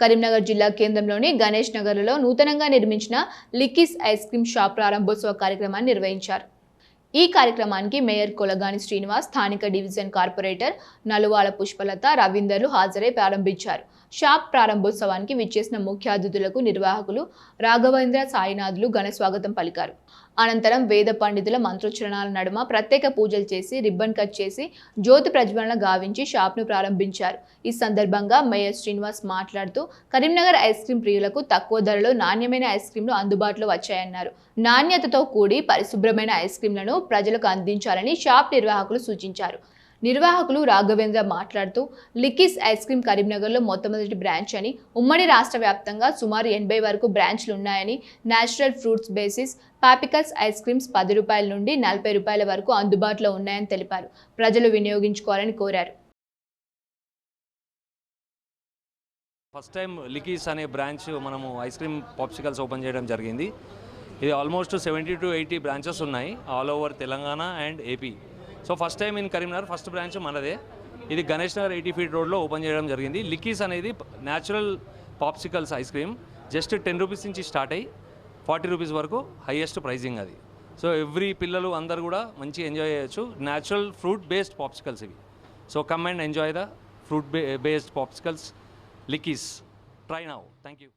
కరీంనగర్ జిల్లా కేంద్రంలోని గణేష్ నగర్లో నూతనంగా నిర్మించిన లిక్కీస్ ఐస్ క్రీమ్ షాప్ ప్రారంభోత్సవ కార్యక్రమాన్ని నిర్వహించారు. ఈ కార్యక్రమానికి మేయర్ కొలగాని శ్రీనివాస్, స్థానిక డివిజన్ కార్పొరేటర్ నలువాల పుష్పలత, రవీందర్లు హాజరై ప్రారంభించారు. షాప్ ప్రారంభోత్సవానికి విచ్చేసిన ముఖ్య అతిథులకు నిర్వాహకులు రాఘవేంద్ర, సాయినాథులు ఘన స్వాగతం పలికారు. అనంతరం వేద పండితుల మంత్రోచ్చరణాల నడుమ ప్రత్యేక పూజలు చేసి రిబ్బన్ కట్ చేసి జ్యోతి ప్రజ్వలన గావించి షాప్ను ప్రారంభించారు. ఈ సందర్భంగా మేయర్ శ్రీనివాస్ మాట్లాడుతూ కరీంనగర్ ఐస్ క్రీం ప్రియులకు తక్కువ ధరలో నాణ్యమైన ఐస్ క్రీంలు అందుబాటులో వచ్చాయన్నారు. నాణ్యతతో కూడి పరిశుభ్రమైన ఐస్ క్రీంలను ప్రజలకు అందించాలని షాప్ నిర్వాహకులు సూచించారు. నిర్వాహకులు రాఘవేంద్ర మాట్లాడుతూ లిక్కీస్ ఐస్ క్రీం కరీంనగర్లో మొట్టమొదటి బ్రాంచ్ అని, ఉమ్మడి రాష్ట్ర వ్యాప్తంగా సుమారు 80 వరకు బ్రాంచ్లు ఉన్నాయని, natural fruits basis popsicles ice creams 10 రూపాయల నుండి 40 రూపాయల వరకు అందుబాటులో ఉన్నాయని తెలిపారు. ప్రజలు వినియోగించుకోవాలని కోరారు. ఫస్ట్ టైం లిక్కీస్ అనే బ్రాంచ్ మనము ఐస్ క్రీమ్ పాప్సికల్స్ ఓపెన్ చేయడం జరిగింది. ఇది ఆల్మోస్ట్ 70 to 80 బ్రాంచెస్ ఉన్నాయి all over Telangana and AP. So first time in Karimnagar first branch మనదే. ఇది గణేష్ నగర్ 80 feet రోడ్లో ఓపెన్ చేయడం జరిగింది. లిక్కీస్ అనేది natural popsicles ice cream just 10 rupees నుంచి స్టార్ట్ అయ్యి 40 రూపీస్ వరకు హైయెస్ట్ ప్రైజింగ్ అది. సో ఎవ్రీ పిల్లలు అందరు కూడా మంచిగా ఎంజాయ్ చేయొచ్చు. న్యాచురల్ ఫ్రూట్ బేస్డ్ పాప్సికల్స్ ఇవి. So come and enjoy the fruit based popsicles lickies. Try now. Thank you.